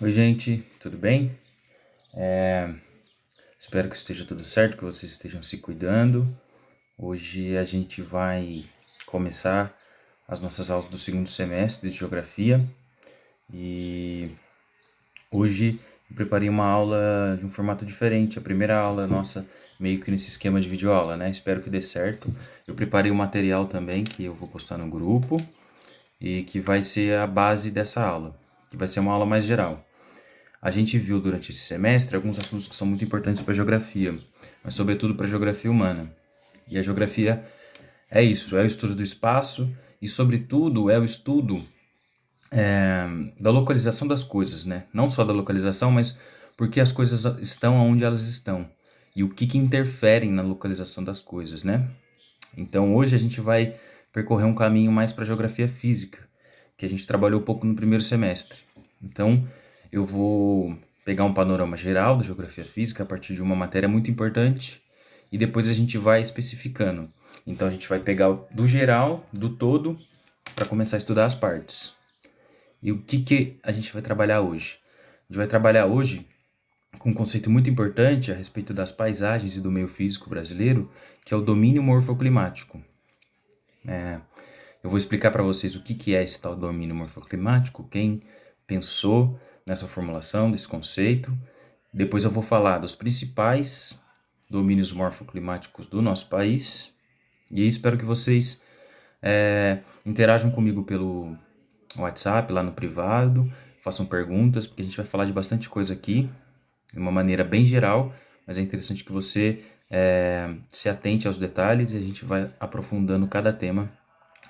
Oi, gente, tudo bem? Espero que esteja tudo certo, que vocês estejam se cuidando. Hoje a gente vai começar as nossas aulas do segundo semestre de Geografia e hoje eu preparei uma aula de um formato diferente. A primeira aula nossa meio que nesse esquema de videoaula, né? Espero que dê certo. Eu preparei um material também que eu vou postar no grupo e que vai ser a base dessa aula, que vai ser uma aula mais geral. A gente viu durante esse semestre alguns assuntos que são muito importantes para a geografia, mas sobretudo para a geografia humana. E a geografia é isso, é o estudo do espaço e, sobretudo, é o estudo da localização das coisas, né? Não só da localização, mas porque as coisas estão onde elas estão e o que interfere na localização das coisas, né? Então, hoje a gente vai percorrer um caminho mais para a geografia física, que a gente trabalhou um pouco no primeiro semestre. Então, eu vou pegar um panorama geral da geografia física a partir de uma matéria muito importante e depois a gente vai especificando. Então, a gente vai pegar do geral, do todo, para começar a estudar as partes. E o que a gente vai trabalhar hoje? A gente vai trabalhar hoje com um conceito muito importante a respeito das paisagens e do meio físico brasileiro, que é o domínio morfoclimático. Eu vou explicar para vocês o que é esse tal domínio morfoclimático, quem pensou nessa formulação desse conceito. Depois eu vou falar dos principais domínios morfoclimáticos do nosso país. E espero que vocês interajam comigo pelo WhatsApp, lá no privado, façam perguntas, porque a gente vai falar de bastante coisa aqui, de uma maneira bem geral, mas é interessante que você se atente aos detalhes e a gente vai aprofundando cada tema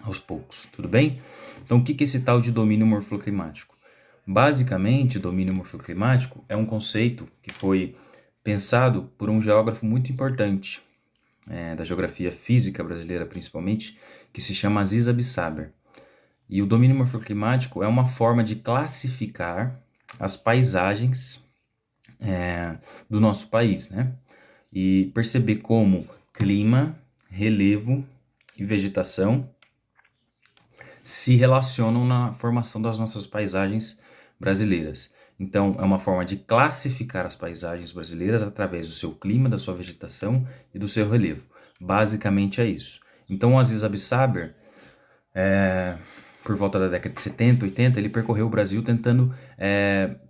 aos poucos, tudo bem? Então, o que é esse tal de domínio morfoclimático? Basicamente, domínio morfoclimático é um conceito que foi pensado por um geógrafo muito importante, da geografia física brasileira principalmente, que se chama Aziz Abissaber. E o domínio morfoclimático é uma forma de classificar as paisagens do nosso país, né? E perceber como clima, relevo e vegetação se relacionam na formação das nossas paisagens brasileiras. Então, é uma forma de classificar as paisagens brasileiras através do seu clima, da sua vegetação e do seu relevo. Basicamente é isso. Então, o Aziz Abissaber, por volta da década de 70, 80, ele percorreu o Brasil tentando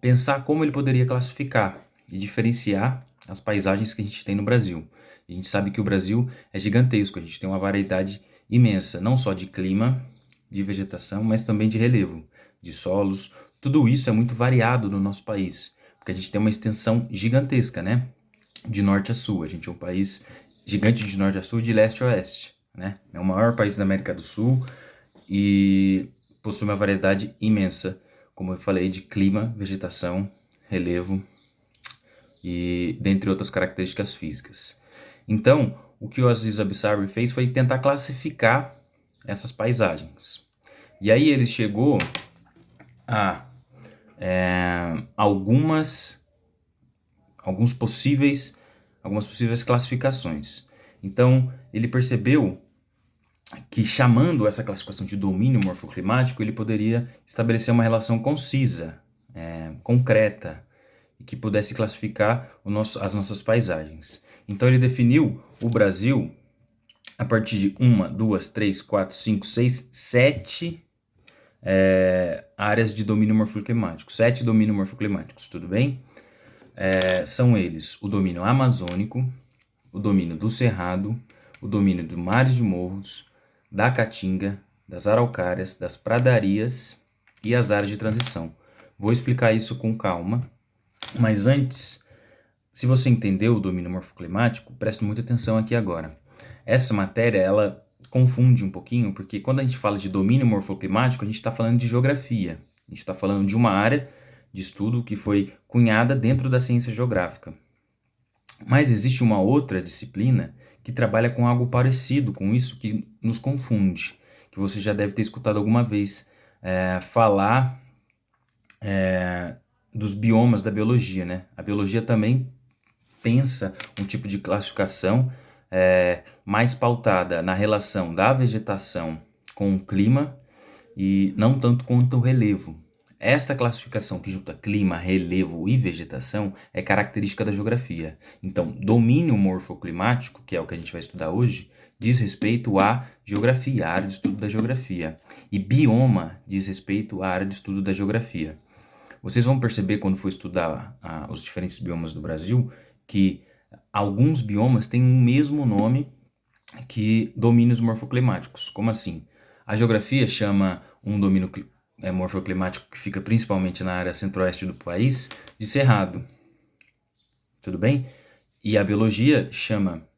pensar como ele poderia classificar e diferenciar as paisagens que a gente tem no Brasil. A gente sabe que o Brasil é gigantesco, a gente tem uma variedade imensa, não só de clima, de vegetação, mas também de relevo, de solos. Tudo isso é muito variado no nosso país, porque a gente tem uma extensão gigantesca, né? De norte a sul. A gente é um país gigante de norte a sul e de leste a oeste, né? É o maior país da América do Sul e possui uma variedade imensa, como eu falei, de clima, vegetação, relevo e dentre outras características físicas. Então, o que o Aziz Abissari fez foi tentar classificar essas paisagens. E aí ele chegou a algumas possíveis classificações. Então, ele percebeu que, chamando essa classificação de domínio morfoclimático, ele poderia estabelecer uma relação concisa, concreta, e que pudesse classificar as nossas paisagens. Então, ele definiu o Brasil a partir de 1, 2, 3, 4, 5, 6, 7 áreas de domínio morfoclimático. 7 domínios morfoclimáticos, tudo bem? São eles o domínio amazônico, o domínio do cerrado, o domínio do mares de morros, da caatinga, das araucárias, das pradarias e as áreas de transição. Vou explicar isso com calma, mas antes, se você entendeu o domínio morfoclimático, preste muita atenção aqui agora. Essa matéria, ela confunde um pouquinho, porque quando a gente fala de domínio morfoclimático, a gente está falando de geografia. A gente está falando de uma área de estudo que foi cunhada dentro da ciência geográfica. Mas existe uma outra disciplina que trabalha com algo parecido com isso, que nos confunde, que você já deve ter escutado alguma vez falar dos biomas da biologia, né? A biologia também pensa um tipo de classificação mais pautada na relação da vegetação com o clima e não tanto quanto o relevo. Esta classificação que junta clima, relevo e vegetação é característica da geografia. Então, domínio morfoclimático, que é o que a gente vai estudar hoje, diz respeito à geografia, à área de estudo da geografia. E bioma diz respeito à área de estudo da geografia. Vocês vão perceber quando for estudar os diferentes biomas do Brasil que alguns biomas têm o mesmo nome que domínios morfoclimáticos. Como assim? A geografia chama um domínio morfoclimático que fica principalmente na área centro-oeste do país de cerrado. Tudo bem? E a biologia chama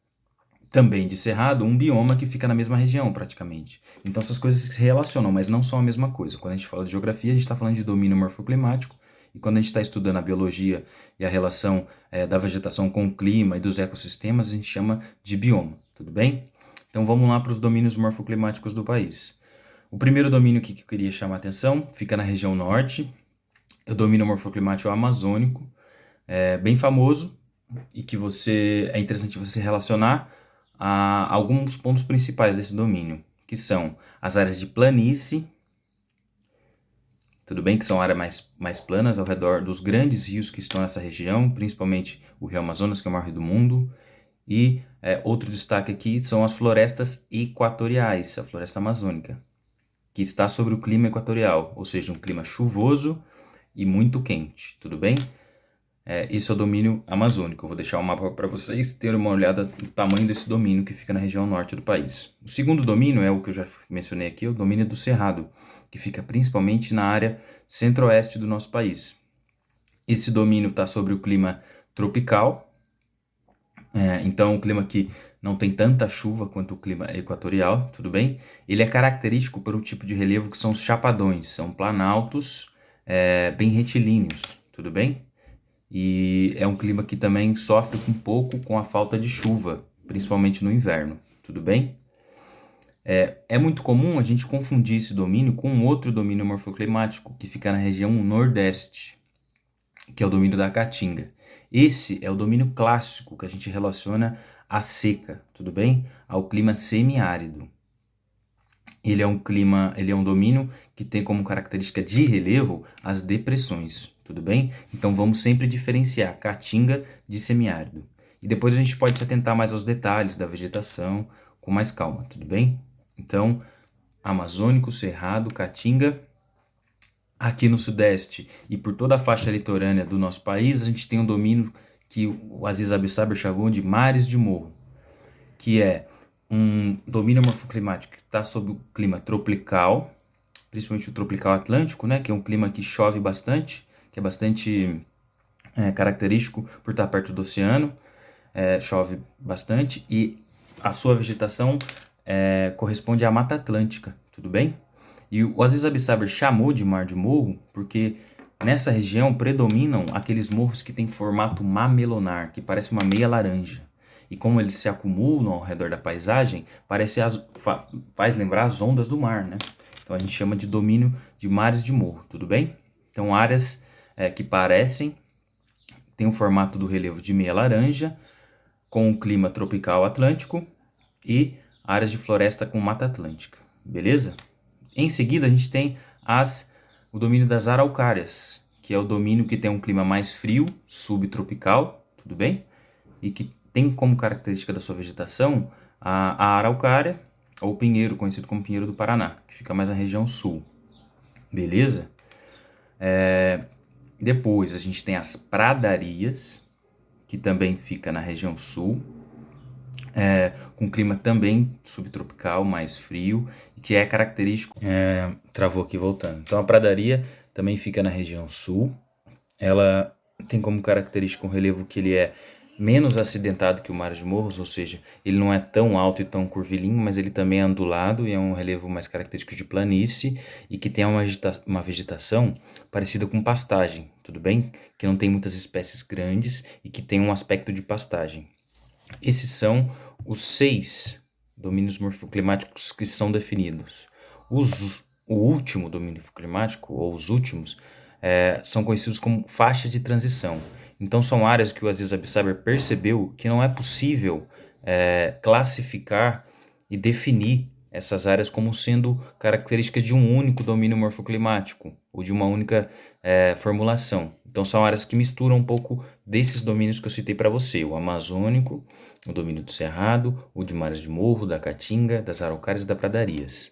também de cerrado um bioma que fica na mesma região, praticamente. Então essas coisas se relacionam, mas não são a mesma coisa. Quando a gente fala de geografia, a gente está falando de domínio morfoclimático, e quando a gente está estudando a biologia e a relação da vegetação com o clima e dos ecossistemas, a gente chama de bioma, tudo bem? Então vamos lá para os domínios morfoclimáticos do país. O primeiro domínio que eu queria chamar a atenção fica na região norte, é o domínio morfoclimático amazônico, bem famoso, e que é interessante você relacionar a alguns pontos principais desse domínio, que são as áreas de planície, tudo bem que são áreas mais planas ao redor dos grandes rios que estão nessa região, principalmente o Rio Amazonas, que é o maior rio do mundo, e outro destaque aqui são as florestas equatoriais, a floresta amazônica, que está sobre o clima equatorial, ou seja, um clima chuvoso e muito quente, tudo bem? Esse é o domínio amazônico. Eu vou deixar um mapa para vocês terem uma olhada no tamanho desse domínio que fica na região norte do país. O segundo domínio é o que eu já mencionei aqui, o domínio do Cerrado, que fica principalmente na área centro-oeste do nosso país. Esse domínio está sobre o clima tropical, então um clima que não tem tanta chuva quanto o clima equatorial, tudo bem? Ele é característico por um tipo de relevo que são os chapadões, são planaltos bem retilíneos, tudo bem? E é um clima que também sofre um pouco com a falta de chuva, principalmente no inverno, tudo bem? É muito comum a gente confundir esse domínio com outro domínio morfoclimático que fica na região nordeste, que é o domínio da Caatinga. Esse é o domínio clássico que a gente relaciona à seca, tudo bem? Ao clima semiárido. Ele é um domínio que tem como característica de relevo as depressões, tudo bem? Então vamos sempre diferenciar Caatinga de semiárido. E depois a gente pode se atentar mais aos detalhes da vegetação com mais calma, tudo bem? Então, Amazônico, Cerrado, Caatinga. Aqui no Sudeste e por toda a faixa litorânea do nosso país, a gente tem um domínio que o Aziz Abissabir chamou de mares de morro, que é um domínio morfoclimático que está sob o clima tropical, principalmente o tropical atlântico, né, que é um clima que chove bastante, que é bastante característico por estar perto do oceano, chove bastante, e a sua vegetação corresponde à Mata Atlântica, tudo bem? E o Aziz Abissabir chamou de mar de morro porque nessa região predominam aqueles morros que têm formato mamelonar, que parece uma meia laranja. E como eles se acumulam ao redor da paisagem, faz lembrar as ondas do mar, né? Então a gente chama de domínio de mares de morro, tudo bem? Então áreas que têm o formato do relevo de meia laranja, com o clima tropical atlântico e áreas de floresta com mata atlântica, beleza? Em seguida, a gente tem o domínio das araucárias, que é o domínio que tem um clima mais frio, subtropical, tudo bem? E que tem como característica da sua vegetação a araucária, ou pinheiro, conhecido como pinheiro do Paraná, que fica mais na região sul, beleza? Depois, a gente tem as pradarias, que também fica na região sul, com clima também subtropical, mais frio, que é característico. Travou aqui voltando. Então a pradaria também fica na região sul. Ela tem como característica um relevo que ele é menos acidentado que o mar de morros, ou seja, ele não é tão alto e tão curvilíneo, mas ele também é ondulado e é um relevo mais característico de planície e que tem uma vegetação parecida com pastagem, tudo bem? Que não tem muitas espécies grandes e que tem um aspecto de pastagem. Esses são os 6 domínios morfoclimáticos que são definidos. O último domínio climático, ou os últimos, são conhecidos como faixa de transição. Então são áreas que o Aziz Abissabir percebeu que não é possível classificar e definir essas áreas como sendo características de um único domínio morfoclimático ou de uma única formulação. Então são áreas que misturam um pouco desses domínios que eu citei para você, o amazônico, o domínio do cerrado, o de mares de morro, da caatinga, das araucárias e da pradarias.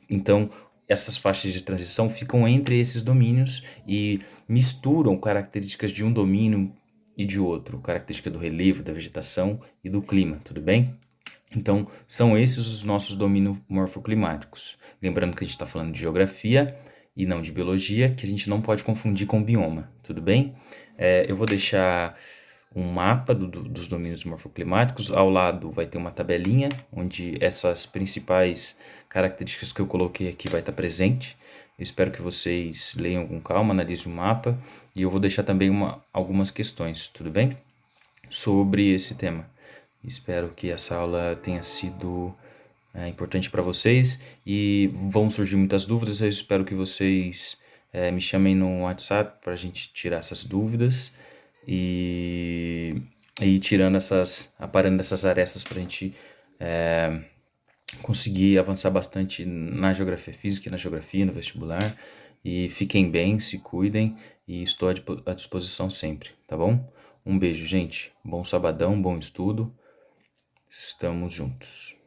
Então essas faixas de transição ficam entre esses domínios e misturam características de um domínio e de outro, característica do relevo, da vegetação e do clima, tudo bem? Então, são esses os nossos domínios morfoclimáticos. Lembrando que a gente está falando de geografia e não de biologia, que a gente não pode confundir com bioma, tudo bem? Eu vou deixar um mapa dos domínios morfoclimáticos. Ao lado vai ter uma tabelinha, onde essas principais características que eu coloquei aqui vai estar presente. Eu espero que vocês leiam com calma, analisem o mapa, e eu vou deixar também algumas questões, tudo bem? Sobre esse tema. Espero que essa aula tenha sido importante para vocês e vão surgir muitas dúvidas. Eu espero que vocês me chamem no WhatsApp para a gente tirar essas dúvidas e aparando essas arestas para a gente conseguir avançar bastante na geografia física e na geografia, no vestibular. E fiquem bem, se cuidem e estou à disposição sempre, tá bom? Um beijo, gente. Bom sabadão, bom estudo. Estamos juntos.